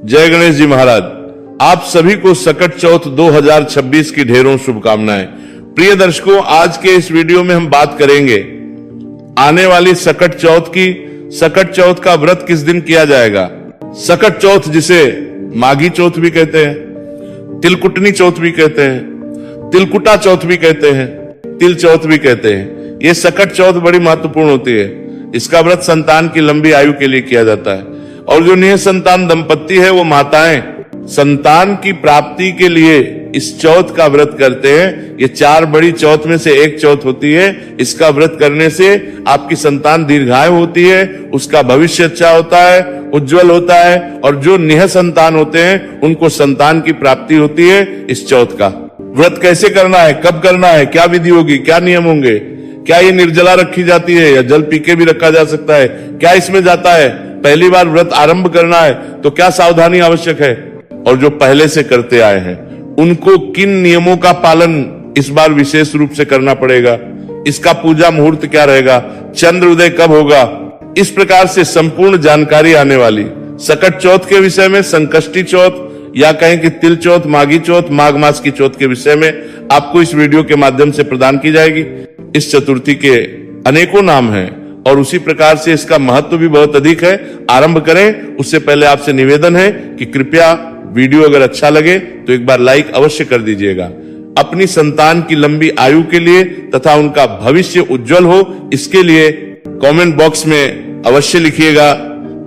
जय गणेश जी महाराज। आप सभी को सकट चौथ 2026 की ढेरों शुभकामनाएं। प्रिय दर्शकों, आज के इस वीडियो में हम बात करेंगे आने वाली सकट चौथ की। सकट चौथ का व्रत किस दिन किया जाएगा? सकट चौथ, जिसे माघी चौथ भी कहते हैं, तिलकुटनी चौथ भी कहते हैं, तिलकुटा चौथ भी कहते हैं, तिल चौथ भी कहते हैं। ये सकट चौथ बड़ी महत्वपूर्ण होती है। इसका व्रत संतान की लंबी आयु के लिए किया जाता है। और जो निसंतान दंपत्ति है, वो माताएं संतान की प्राप्ति के लिए इस चौथ का व्रत करते हैं। ये 4 बड़ी चौथ में से एक चौथ होती है। इसका व्रत करने से आपकी संतान दीर्घायु होती है, उसका भविष्य अच्छा होता है, उज्जवल होता है। और जो निह संतान होते हैं, उनको संतान की प्राप्ति होती है। इस चौथ का व्रत कैसे करना है, कब करना है, क्या विधि होगी, क्या नियम होंगे, क्या ये निर्जला रखी जाती है या जल पी के भी रखा जा सकता है, क्या इसमें जाता है, पहली बार व्रत आरंभ करना है तो क्या सावधानी आवश्यक है, और जो पहले से करते आए हैं उनको किन नियमों का पालन इस बार विशेष रूप से करना पड़ेगा, इसका पूजा मुहूर्त क्या रहेगा, चंद्र उदय कब होगा, इस प्रकार से संपूर्ण जानकारी आने वाली सकट चौथ के विषय में, संकष्टी चौथ या कहें कि तिल चौथ, माघी चौथ, माघ मास की चौथ के विषय में आपको इस वीडियो के माध्यम से प्रदान की जाएगी। इस चतुर्थी के अनेकों नाम हैं और उसी प्रकार से इसका महत्व भी बहुत अधिक है। आरंभ करें उससे पहले आपसे निवेदन है कि कृपया वीडियो अगर अच्छा लगे तो एक बार लाइक अवश्य कर दीजिएगा। अपनी संतान की लंबी आयु के लिए तथा उनका भविष्य उज्जवल हो, इसके लिए कमेंट बॉक्स में अवश्य लिखिएगा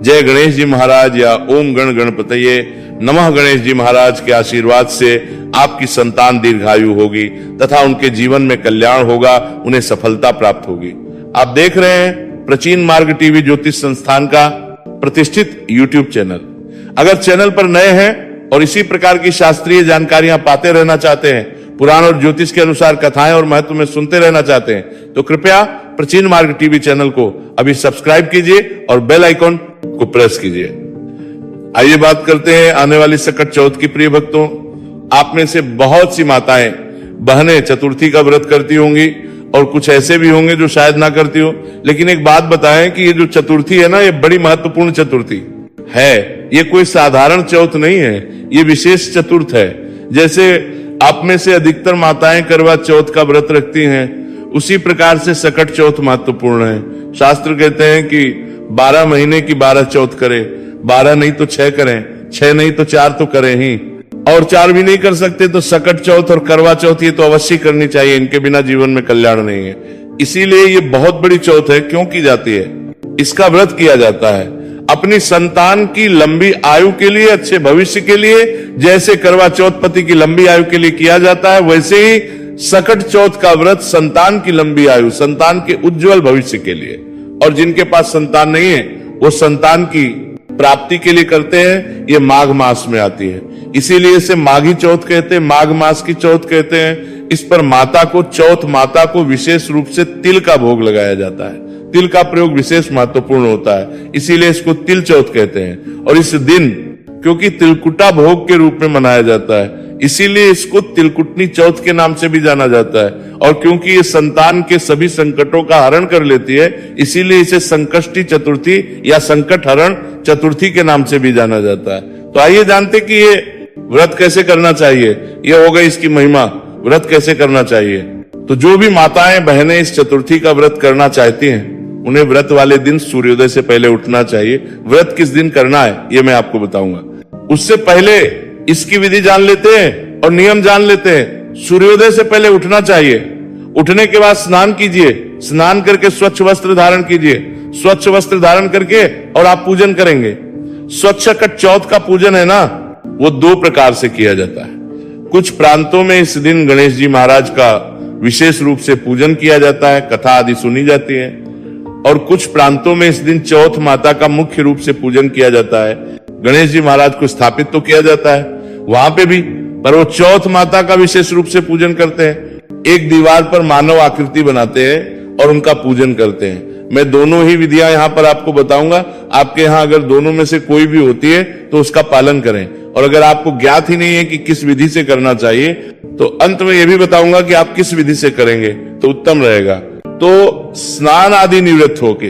जय गणेश जी महाराज या ओम गण गणपतये नमः। गणेश जी महाराज के आशीर्वाद से आपकी संतान दीर्घायु होगी तथा उनके जीवन में कल्याण होगा, उन्हें सफलता प्राप्त होगी। आप देख रहे हैं प्राचीन मार्ग टीवी ज्योतिष संस्थान का प्रतिष्ठित यूट्यूब चैनल। अगर चैनल पर नए हैं और इसी प्रकार की शास्त्रीय जानकारियां पाते रहना चाहते हैं, पुराण और ज्योतिष के अनुसार कथाएं और महत्व में सुनते रहना चाहते हैं, तो कृपया प्राचीन मार्ग टीवी चैनल को अभी सब्सक्राइब कीजिए और बेल आइकॉन को प्रेस कीजिए। आइए बात करते हैं आने वाली सकट चौथ की। प्रिय भक्तों, आप में से बहुत सी माताएं बहनें चतुर्थी का व्रत करती होंगी और कुछ ऐसे भी होंगे जो शायद ना करती हो। लेकिन एक बात बताएं कि ये जो चतुर्थी है ना, ये बड़ी महत्वपूर्ण चतुर्थी है। ये कोई साधारण चौथ नहीं है, ये विशेष चतुर्थ है। जैसे आप में से अधिकतर माताएं करवा चौथ का व्रत रखती हैं, उसी प्रकार से सकट चौथ महत्वपूर्ण है। शास्त्र कहते हैं कि 12 महीने की 12 चौथ करें, 12 नहीं तो 6 करें, 6 नहीं तो 4 तो करें ही, और 4 भी नहीं कर सकते तो सकट चौथ और करवा चौथ ये तो अवश्य करनी चाहिए। इनके बिना जीवन में कल्याण नहीं है। इसीलिए ये बहुत बड़ी चौथ है। क्यों की जाती है? इसका व्रत किया जाता है अपनी संतान की लंबी आयु के लिए, अच्छे भविष्य के लिए। जैसे करवा चौथ पति की लंबी आयु के लिए किया जाता है, वैसे ही सकट चौथ का व्रत संतान की लंबी आयु, संतान के उज्जवल भविष्य के लिए। और जिनके पास संतान नहीं है वो संतान की प्राप्ति के लिए करते हैं। ये माघ मास में आती है, इसीलिए इसे माघी चौथ कहते हैं, माघ मास की चौथ कहते हैं। इस पर माता को, चौथ माता को विशेष रूप से तिल का भोग लगाया जाता है। तिल का प्रयोग विशेष महत्वपूर्ण होता है, इसीलिए इसको तिल चौथ कहते हैं। और इस दिन क्योंकि तिलकुटा भोग के रूप में मनाया जाता है, इसीलिए इसको तिलकुटनी चौथ के नाम से भी जाना जाता है। और क्योंकि ये संतान के सभी संकटों का हरण कर लेती है, इसीलिए इसे संकष्टी चतुर्थी या संकट हरण चतुर्थी के नाम से भी जाना जाता है। तो आइए जानते कि ये व्रत कैसे करना चाहिए। ये हो गई इसकी महिमा, व्रत कैसे करना चाहिए। तो जो भी माताएं बहनें इस चतुर्थी का व्रत करना चाहती हैं, उन्हें व्रत वाले दिन सूर्योदय से पहले उठना चाहिए। व्रत किस दिन करना है ये मैं आपको बताऊंगा। उससे पहले इसकी विधि जान लेते हैं और नियम जान लेते हैं। सूर्योदय से पहले उठना चाहिए। उठने के बाद स्नान कीजिए, स्नान करके स्वच्छ वस्त्र धारण कीजिए। स्वच्छ वस्त्र धारण करके और आप पूजन करेंगे। स्वच्छ सकट चौथ का पूजन है ना, वो 2 प्रकार से किया जाता है। कुछ प्रांतों में इस दिन गणेश जी महाराज का विशेष रूप से पूजन किया जाता है, कथा आदि सुनी जाती है। और कुछ प्रांतों में इस दिन चौथ माता का मुख्य रूप से पूजन किया जाता है। गणेश जी महाराज को स्थापित तो किया जाता है वहां पे भी, पर वो चौथ माता का विशेष रूप से पूजन करते हैं। एक दीवार पर मानव आकृति बनाते हैं और उनका पूजन करते हैं। मैं दोनों ही विधियां यहां पर आपको बताऊंगा। आपके यहां अगर दोनों में से कोई भी होती है तो उसका पालन करें। और अगर आपको ज्ञात ही नहीं है कि किस विधि से करना चाहिए, तो अंत में यह भी बताऊंगा कि आप किस विधि से करेंगे तो उत्तम रहेगा। तो स्नान आदि निवृत्त होके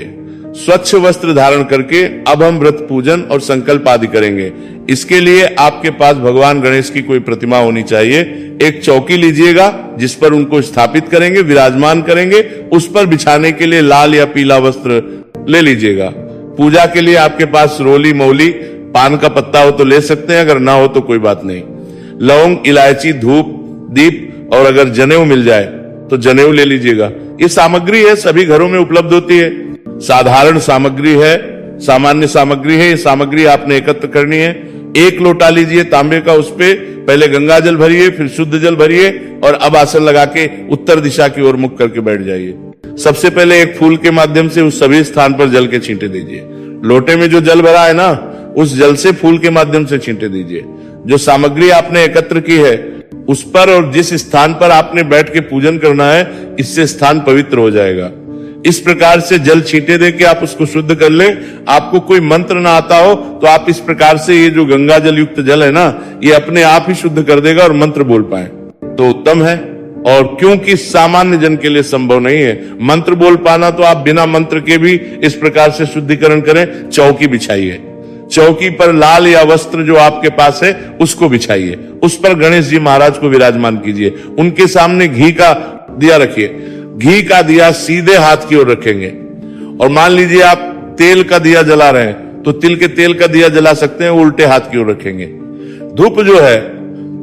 स्वच्छ वस्त्र धारण करके अब हम व्रत पूजन और संकल्प आदि करेंगे। इसके लिए आपके पास भगवान गणेश की कोई प्रतिमा होनी चाहिए। एक चौकी लीजिएगा जिस पर उनको स्थापित करेंगे, विराजमान करेंगे। उस पर बिछाने के लिए लाल या पीला वस्त्र ले लीजिएगा। पूजा के लिए आपके पास रोली, मौली, पान का पत्ता हो तो ले सकते हैं, अगर ना हो तो कोई बात नहीं। लौंग, इलायची, धूप, दीप और अगर जनेऊ मिल जाए तो जनेऊ ले लीजिएगा। ये सामग्री है, सभी घरों में उपलब्ध होती है। साधारण सामग्री है, सामान्य सामग्री है। ये सामग्री आपने एकत्र करनी है। एक लोटा लीजिए तांबे का, उस पे पहले गंगा जल भरिए, फिर शुद्ध जल भरिए और अब आसन लगा के उत्तर दिशा की ओर मुख करके बैठ जाइए। सबसे पहले एक फूल के माध्यम से उस सभी स्थान पर जल के छींटे दीजिए। लोटे में जो जल भरा है ना, उस जल से फूल के माध्यम से छींटे दीजिए। जो सामग्री आपने एकत्र की है उस पर और जिस स्थान पर आपने बैठ के पूजन करना है, इससे स्थान पवित्र हो जाएगा। इस प्रकार से जल छींटे दे के आप उसको शुद्ध कर ले। आपको कोई मंत्र ना आता हो तो आप इस प्रकार से ये जो गंगा जल युक्त जल है ना, ये अपने आप ही शुद्ध कर देगा और मंत्र बोल पाए तो उत्तम है। और क्योंकि सामान्य जन के लिए संभव नहीं है मंत्र बोल पाना, तो आप बिना मंत्र के भी इस प्रकार से शुद्धिकरण करें। चौकी बिछाइए, चौकी पर लाल या वस्त्र जो आपके पास है उसको बिछाइए। उस पर गणेश जी महाराज को विराजमान कीजिए। उनके सामने घी का दिया रखिए। घी का दिया सीधे हाथ की ओर रखेंगे। और मान लीजिए आप तेल का दिया जला रहे हैं तो तिल के तेल का दिया जला सकते हैं, उल्टे हाथ की ओर रखेंगे। धूप जो है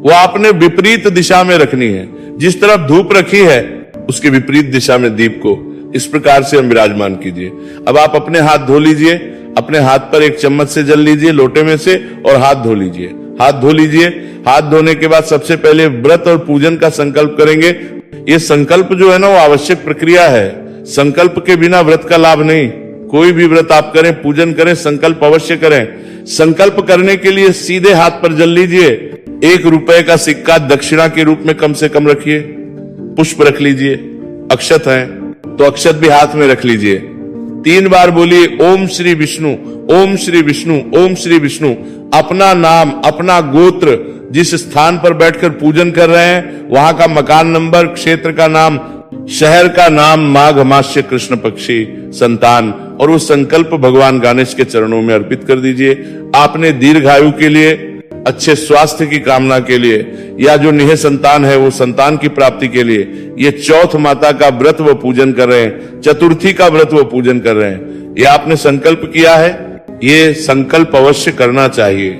वो आपने विपरीत दिशा में रखनी है। जिस तरफ धूप रखी है उसके विपरीत दिशा में दीप को इस प्रकार से हम विराजमान कीजिए। अब आप अपने हाथ धो लीजिए। अपने हाथ पर एक चम्मच से जल लीजिए लोटे में से और हाथ धो लीजिए। हाथ धो लीजिए। हाथ धोने के बाद सबसे पहले व्रत और पूजन का संकल्प करेंगे। ये संकल्प जो है ना, वो आवश्यक प्रक्रिया है। संकल्प के बिना व्रत का लाभ नहीं। कोई भी व्रत आप करें, पूजन करें, संकल्प अवश्य करें। संकल्प करने के लिए सीधे हाथ पर जल लीजिए। 1 रुपए का सिक्का दक्षिणा के रूप में कम से कम रखिए। पुष्प रख लीजिए। अक्षत है तो अक्षत भी हाथ में रख लीजिए। 3 बार बोलिए ओम श्री विष्णु, ओम श्री विष्णु, ओम श्री विष्णु। अपना नाम, अपना गोत्र, जिस स्थान पर बैठकर पूजन कर रहे हैं वहां का मकान नंबर, क्षेत्र का नाम, शहर का नाम, माघ मास्य कृष्ण पक्षी, संतान, और वो संकल्प भगवान गणेश के चरणों में अर्पित कर दीजिए। आपने दीर्घायु के लिए, अच्छे स्वास्थ्य की कामना के लिए, या जो निह संतान है वो संतान की प्राप्ति के लिए ये चौथ माता का व्रत व पूजन कर रहे हैं, चतुर्थी का व्रत व पूजन कर रहे हैं। ये आपने संकल्प किया है, ये संकल्प अवश्य करना चाहिए।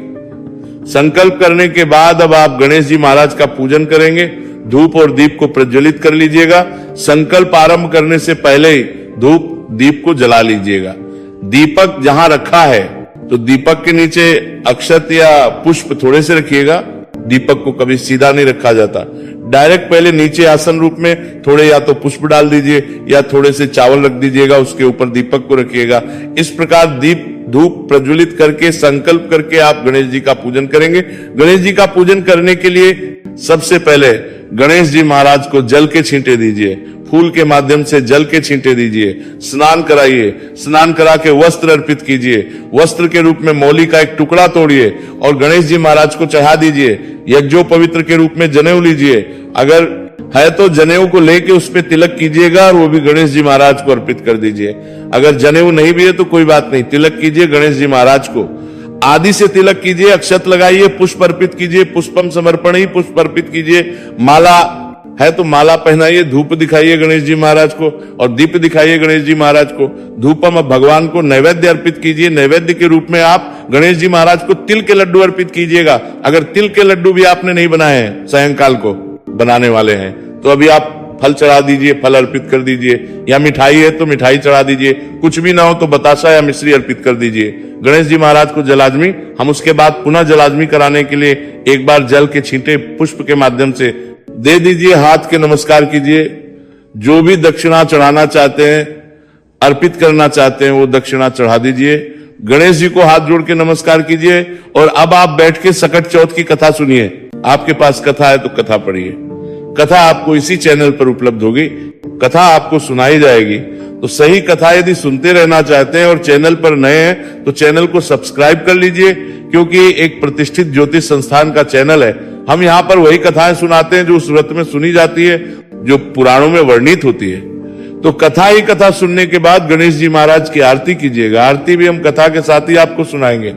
संकल्प करने के बाद अब आप गणेश जी महाराज का पूजन करेंगे। धूप और दीप को प्रज्वलित कर लीजिएगा। संकल्प आरंभ करने से पहले ही धूप दीप को जला लीजिएगा। दीपक जहां रखा है तो दीपक के नीचे अक्षत या पुष्प थोड़े से रखिएगा। दीपक को कभी सीधा नहीं रखा जाता। डायरेक्ट पहले नीचे आसन रूप में थोड़े या तो पुष्प डाल दीजिए या थोड़े से चावल रख दीजिएगा, उसके ऊपर दीपक को रखिएगा। इस प्रकार दीप धूप प्रज्वलित करके संकल्प करके आप गणेश जी का पूजन करेंगे। गणेश जी का पूजन करने के लिए सबसे पहले गणेश जी महाराज को जल के छींटे दीजिए। फूल के माध्यम से जल के छींटे दीजिए। स्नान कराइए। स्नान करा के वस्त्र अर्पित कीजिए। वस्त्र के रूप में मौली का एक टुकड़ा तोड़िए और गणेश जी महाराज को चढ़ा दीजिए। यज्ञोपवित्र के रूप में जनेऊ लीजिए। अगर है तो जनेऊ को लेके उस पर तिलक कीजिएगा और वो भी गणेश जी महाराज को अर्पित कर दीजिए। अगर जनेऊ नहीं भी है तो कोई बात नहीं, तिलक कीजिए गणेश जी महाराज को। आदि से तिलक कीजिए, अक्षत लगाइए, पुष्प अर्पित कीजिए। पुष्पम समर्पण ही पुष्प अर्पित कीजिए। माला है तो माला पहनाइए। धूप दिखाइए गणेश जी महाराज को और दीप दिखाइए गणेश जी महाराज को। धूपम अब भगवान को नैवेद्य अर्पित कीजिए। नैवेद्य के रूप में आप गणेश जी महाराज को तिल के लड्डू अर्पित कीजिएगा। अगर तिल के लड्डू भी आपने नहीं बनाए हैं, सायंकाल को बनाने वाले हैं, तो अभी आप फल चढ़ा दीजिए, फल अर्पित कर दीजिए। या मिठाई है तो मिठाई चढ़ा दीजिए। कुछ भी ना हो तो बतासा या मिश्री अर्पित कर दीजिए। गणेश जी महाराज को जलाजमी, हम उसके बाद पुनः जलाजमी कराने के लिए एक बार जल के छींटे पुष्प के माध्यम से दे दीजिए। हाथ के नमस्कार कीजिए। जो भी दक्षिणा चढ़ाना चाहते हैं, अर्पित करना चाहते हैं, वो दक्षिणा चढ़ा दीजिए। गणेश जी को हाथ जोड़ के नमस्कार कीजिए। और अब आप बैठ के सकट चौथ की कथा सुनिए। आपके पास कथा है तो कथा पढ़िए। कथा आपको इसी चैनल पर उपलब्ध होगी। कथा आपको सुनाई जाएगी। तो सही कथा यदि सुनते रहना चाहते हैं और चैनल पर नए हैं तो चैनल को सब्सक्राइब कर लीजिए, क्योंकि एक प्रतिष्ठित ज्योतिष संस्थान का चैनल है। हम यहाँ पर वही कथाएं सुनाते हैं जो उस व्रत में सुनी जाती है, जो पुराणों में वर्णित होती है। तो कथा ही कथा सुनने के बाद गणेश जी महाराज की आरती कीजिएगा। आरती भी हम कथा के साथ ही आपको सुनाएंगे,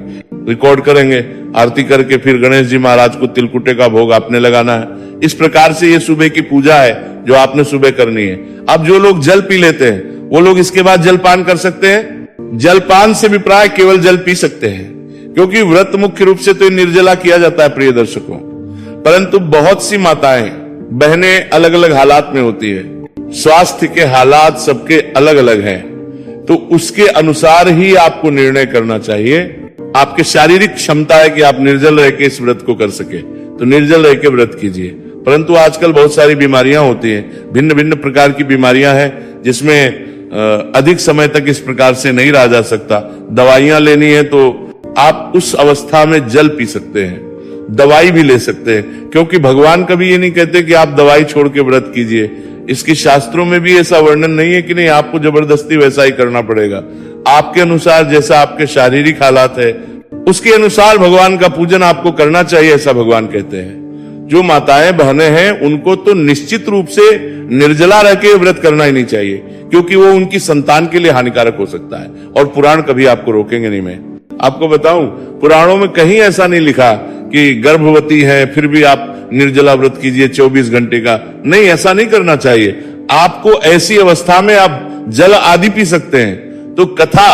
रिकॉर्ड करेंगे। आरती करके फिर गणेश जी महाराज को तिलकुटे का भोग आपने लगाना है। इस प्रकार से ये सुबह की पूजा है जो आपने सुबह करनी है। अब जो लोग जल पी लेते हैं वो लोग इसके बाद जलपान कर सकते हैं। जलपान से भी प्राय केवल जल पी सकते हैं, क्योंकि व्रत मुख्य रूप से तो निर्जला किया जाता है प्रिय दर्शकों। परंतु बहुत सी माताएं बहनें अलग अलग हालात में होती है, स्वास्थ्य के हालात सबके अलग अलग हैं, तो उसके अनुसार ही आपको निर्णय करना चाहिए। आपके शारीरिक क्षमता है कि आप निर्जल रह के इस व्रत को कर सके तो निर्जल रह के व्रत कीजिए। परंतु आजकल बहुत सारी बीमारियां होती हैं, भिन्न भिन्न प्रकार की बीमारियां हैं, जिसमें अधिक समय तक इस प्रकार से नहीं रहा जा सकता। दवाइयां लेनी है तो आप उस अवस्था में जल पी सकते हैं, दवाई भी ले सकते हैं, क्योंकि भगवान कभी ये नहीं कहते कि आप दवाई छोड़ के व्रत कीजिए। इसके शास्त्रों में भी ऐसा वर्णन नहीं है कि नहीं आपको जबरदस्ती वैसा ही करना पड़ेगा। आपके अनुसार जैसा आपके शारीरिक हालात है उसके अनुसार भगवान का पूजन आपको करना चाहिए, ऐसा भगवान कहते हैं। जो माताएं बहनें हैं उनको तो निश्चित रूप से निर्जला रह के व्रत करना ही नहीं चाहिए, क्योंकि वो उनकी संतान के लिए हानिकारक हो सकता है। और पुराण कभी आपको रोकेंगे नहीं। मैं आपको बताऊं, पुराणों में कहीं ऐसा नहीं लिखा कि गर्भवती है फिर भी आप निर्जला व्रत कीजिए 24 घंटे का। नहीं, ऐसा नहीं करना चाहिए। आपको ऐसी अवस्था में आप जल आदि पी सकते हैं, तो कथा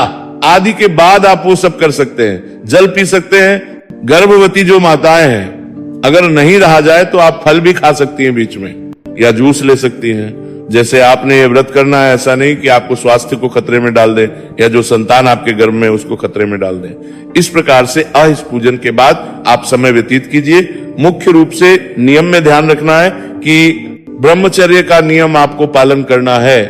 आदि के बाद आप वो सब कर सकते हैं, जल पी सकते हैं। गर्भवती जो माताएं हैं अगर नहीं रहा जाए तो आप फल भी खा सकती हैं बीच में, या जूस ले सकती हैं। जैसे आपने ये व्रत करना है, ऐसा नहीं कि आपको स्वास्थ्य को खतरे में डाल दे या जो संतान आपके गर्भ में उसको खतरे में डाल दे। इस प्रकार से इस पूजन के बाद आप समय व्यतीत कीजिए। मुख्य रूप से नियम में ध्यान रखना है कि ब्रह्मचर्य का नियम आपको पालन करना है।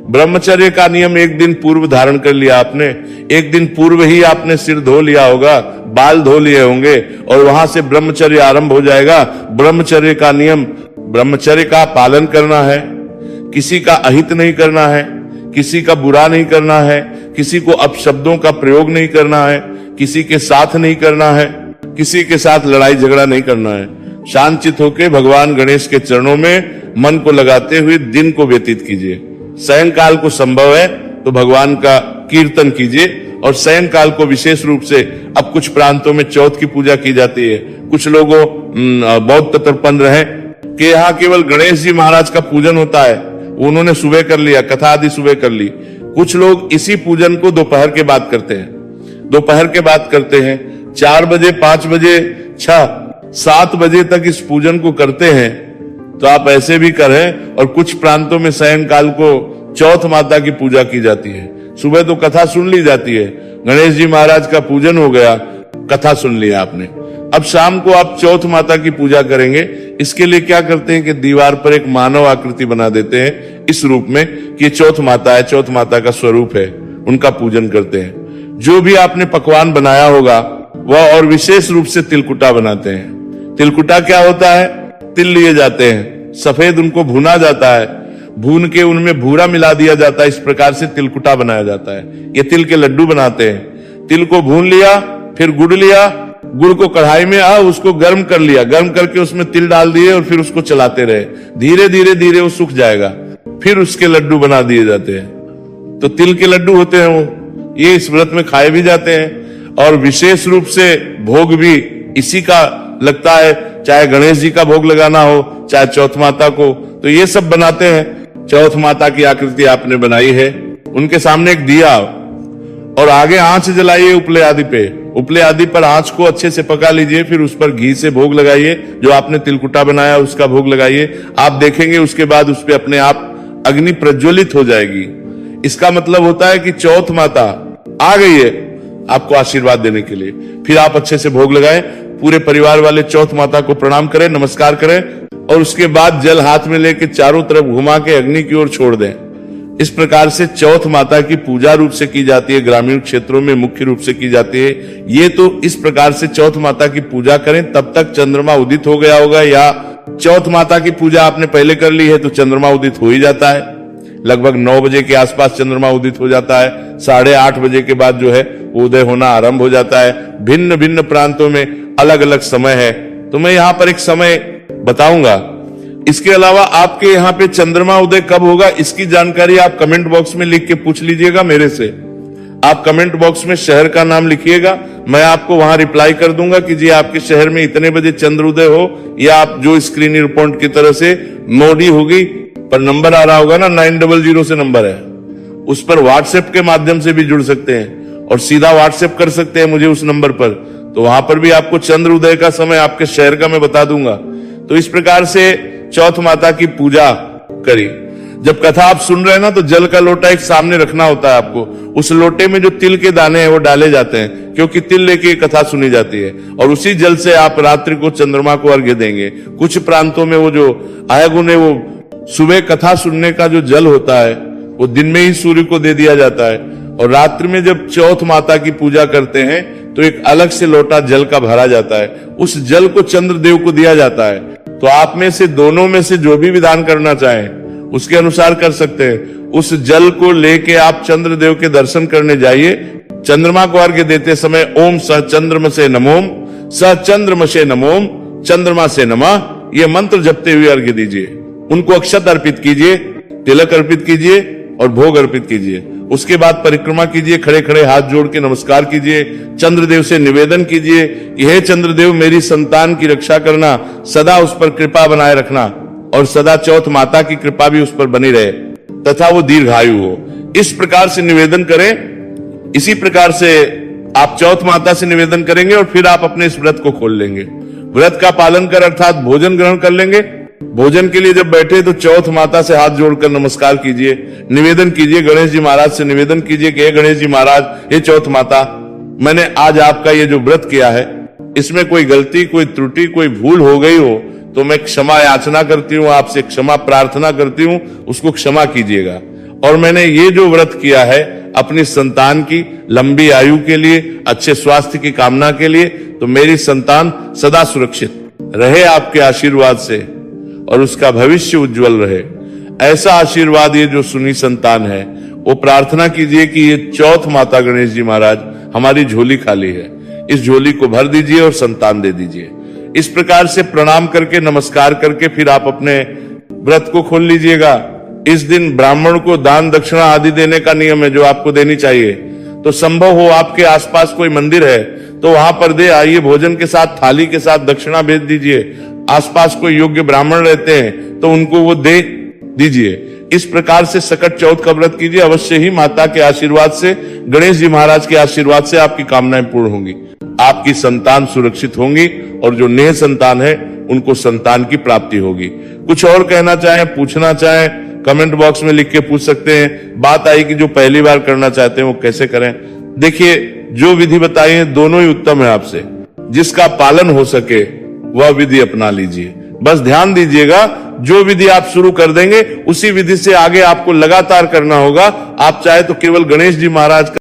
ब्रह्मचर्य का नियम एक दिन पूर्व धारण कर लिया आपने, एक दिन पूर्व ही आपने सिर धो लिया होगा, बाल धो लिए होंगे और वहां से ब्रह्मचर्य आरंभ हो जाएगा। ब्रह्मचर्य का नियम, ब्रह्मचर्य का पालन करना है, किसी का अहित नहीं करना है, किसी का बुरा नहीं करना है, किसी को अपशब्दों का प्रयोग नहीं करना है, किसी के साथ नहीं करना है, किसी के साथ लड़ाई झगड़ा नहीं करना है। शांतचित होकर भगवान गणेश के चरणों में मन को लगाते हुए दिन को व्यतीत कीजिए। सायंकाल को संभव है तो भगवान का कीर्तन कीजिए। और सायंकाल को विशेष रूप से अब कुछ प्रांतों में चौथ की पूजा की जाती है। कुछ लोगों बौद्ध तत्पंद हैं कि यहाँ केवल गणेश जी महाराज का पूजन होता है, उन्होंने सुबह कर लिया, कथा आदि सुबह कर ली। कुछ लोग इसी पूजन को दोपहर के बाद करते हैं, दोपहर के बाद करते हैं, 4 बजे 5 बजे 6 7 बजे तक इस पूजन को करते हैं। तो आप ऐसे भी करें। और कुछ प्रांतों में सायंकाल को चौथ माता की पूजा की जाती है। सुबह तो कथा सुन ली जाती है, गणेश जी महाराज का पूजन हो गया, कथा सुन लिया आपने। अब शाम को आप चौथ माता की पूजा करेंगे। इसके लिए क्या करते हैं कि दीवार पर एक मानव आकृति बना देते हैं इस रूप में कि ये चौथ माता है, चौथ माता का स्वरूप है, उनका पूजन करते हैं। जो भी आपने पकवान बनाया होगा वह, और विशेष रूप से तिलकुटा बनाते हैं। तिलकुटा क्या होता है? तिल लिए जाते हैं, सफेद उनको भुना जाता है, भून के उनमें भूरा मिला दिया जाता है, इस प्रकार से तिलकुटा बनाया जाता है। ये तिल के लड्डू बनाते हैं। तिल को भून लिया, फिर गुड़ लिया, गुड़ को कढ़ाई में उसको गर्म कर लिया, गर्म करके उसमें तिल डाल दिए और फिर उसको चलाते रहे। धीरे धीरे धीरे वो सूख जाएगा, फिर उसके लड्डू बना दिए जाते हैं। तो तिल के लड्डू होते हैं वो, ये इस व्रत में खाए भी जाते हैं। और विशेष रूप से भोग भी इसी का लगता है, चाहे गणेश जी का भोग लगाना हो, चाहे चौथ माता को, तो ये सब बनाते हैं। चौथ माता की आकृति आपने बनाई है, उनके सामने एक दिया और आगे आंच जलाइए उपले आदि पे। उपले आदि पर आंच को अच्छे से पका लीजिए, फिर उस पर घी से भोग लगाइए, जो आपने तिलकुटा बनाया उसका भोग लगाइए। आप देखेंगे उसके बाद उस पर अपने आप अग्नि प्रज्वलित हो जाएगी। इसका मतलब होता है कि चौथ माता आ गई है आपको आशीर्वाद देने के लिए। फिर आप अच्छे से भोग लगाएं, पूरे परिवार वाले चौथ माता को प्रणाम करें, नमस्कार करें और उसके बाद जल हाथ में लेके चारों तरफ घुमा के अग्नि की ओर छोड़ दें। इस प्रकार से चौथ माता की पूजा रूप से की जाती है, ग्रामीण क्षेत्रों में मुख्य रूप से की जाती है। ये तो इस प्रकार से चौथ माता की पूजा करें, तब तक चंद्रमा उदित हो गया होगा, या चौथ माता की पूजा आपने पहले कर ली है तो चंद्रमा उदित हो ही जाता है। लगभग 9 बजे के आसपास चंद्रमा उदित हो जाता है, 8:30 बजे के बाद जो है उदय होना आरंभ हो जाता है। भिन्न भिन्न प्रांतों में अलग अलग समय है, तो मैं यहाँ पर एक समय बताऊंगा। इसके अलावा आपके यहाँ पे चंद्रमा उदय कब होगा, इसकी जानकारी आप कमेंट बॉक्स में लिख के पूछ लीजिएगा मेरे से। आप कमेंट बॉक्स में शहर का नाम लिखिएगा, मैं आपको वहां रिप्लाई कर दूंगा कि जी आपके शहर में इतने बजे चंद्रोदय हो, या आप जो स्क्रीन रिपोर्ट की तरह से मोडी होगी पर नंबर आ रहा होगा ना 900 से नंबर है, उस पर व्हाट्सएप के माध्यम से भी जुड़ सकते हैं और सीधा व्हाट्सएप कर सकते हैं मुझे उस नंबर पर, तो वहां पर भी आपको चंद्र उदय का समय आपके शहर का मैं बता दूंगा। तो इस प्रकार से चौथ माता की पूजा करी। जब कथा आप सुन रहे हैं ना, तो जल का लोटा एक सामने रखना होता है आपको, उस लोटे में जो तिल के दाने हैं वो डाले जाते हैं, क्योंकि तिल लेके कथा सुनी जाती है, और उसी जल से आप रात्रि को चंद्रमा को अर्घ्य देंगे। कुछ प्रांतों में वो जो आयगुण है, वो सुबह कथा सुनने का जो जल होता है वो दिन में ही सूर्य को दे दिया जाता है, और रात्रि में जब चौथ माता की पूजा करते हैं तो एक अलग से लोटा जल का भरा जाता है, उस जल को चंद्रदेव को दिया जाता है। तो आप में से दोनों में से जो भी विधान करना चाहें उसके अनुसार कर सकते हैं। उस जल को लेके आप चंद्रदेव के दर्शन करने जाइए। चंद्रमा को अर्घ्य देते समय ओम स चंद्रमसे नमोम, स चंद्रमसे नमोम, चंद्रमा से नमः, ये मंत्र जपते हुए अर्घ्य दीजिए। उनको अक्षत अर्पित कीजिए, तिलक अर्पित कीजिए और भोग अर्पित कीजिए। उसके बाद परिक्रमा कीजिए, खड़े खड़े हाथ जोड़ के नमस्कार कीजिए, चंद्रदेव से निवेदन कीजिए कि हे चंद्रदेव, मेरी संतान की रक्षा करना, सदा उस पर कृपा बनाए रखना, और सदा चौथ माता की कृपा भी उस पर बनी रहे तथा वो दीर्घायु हो। इस प्रकार से निवेदन करें। इसी प्रकार से आप चौथ माता से निवेदन करेंगे और फिर आप अपने इस व्रत को खोल लेंगे। व्रत का पालन कर अर्थात भोजन ग्रहण कर लेंगे। भोजन के लिए जब बैठे तो चौथ माता से हाथ जोड़कर नमस्कार कीजिए, निवेदन कीजिए, गणेश जी महाराज से निवेदन कीजिए कि हे गणेश जी महाराज, हे चौथ माता, मैंने आज आपका ये जो व्रत किया है इसमें कोई गलती, कोई त्रुटि, कोई भूल हो गई हो तो मैं क्षमा याचना करती हूँ, आपसे क्षमा प्रार्थना करती हूँ, उसको क्षमा कीजिएगा। और मैंने ये जो व्रत किया है अपनी संतान की लंबी आयु के लिए, अच्छे स्वास्थ्य की कामना के लिए, तो मेरी संतान सदा सुरक्षित रहे आपके आशीर्वाद से और उसका भविष्य उज्जवल रहे, ऐसा आशीर्वाद ये जो सुनी संतान है वो प्रार्थना कीजिए कि ये चौथ माता गणेश जी महाराज हमारी झोली खाली है, इस झोली को भर दीजिए और संतान दे दीजिए। इस प्रकार से प्रणाम करके, नमस्कार करके फिर आप अपने व्रत को खोल लीजिएगा। इस दिन ब्राह्मण को दान दक्षिणा आदि देने का नियम है जो आपको देनी चाहिए। तो संभव हो आपके आसपास कोई मंदिर है तो वहां पर दे आइए, भोजन के साथ थाली के साथ दक्षिणा भेज दीजिए। आसपास कोई योग्य ब्राह्मण रहते हैं तो उनको वो दे दीजिए। इस प्रकार से सकट चौथ का व्रत कीजिए, अवश्य ही माता के आशीर्वाद से, गणेश जी महाराज के आशीर्वाद से आपकी कामनाएं पूर्ण होंगी, आपकी संतान सुरक्षित होंगी और जो नेह संतान है उनको संतान की प्राप्ति होगी। कुछ और कहना चाहें, पूछना चाहें, कमेंट बॉक्स में लिख के पूछ सकते हैं। बात आई कि जो पहली बार करना चाहते हैं वो कैसे करें। देखिए, जो विधि बताई है दोनों ही उत्तम है आपसे, जिसका पालन हो सके वह विधि अपना लीजिए। बस ध्यान दीजिएगा, जो विधि आप शुरू कर देंगे उसी विधि से आगे आपको लगातार करना होगा। आप चाहे तो केवल गणेश जी महाराज का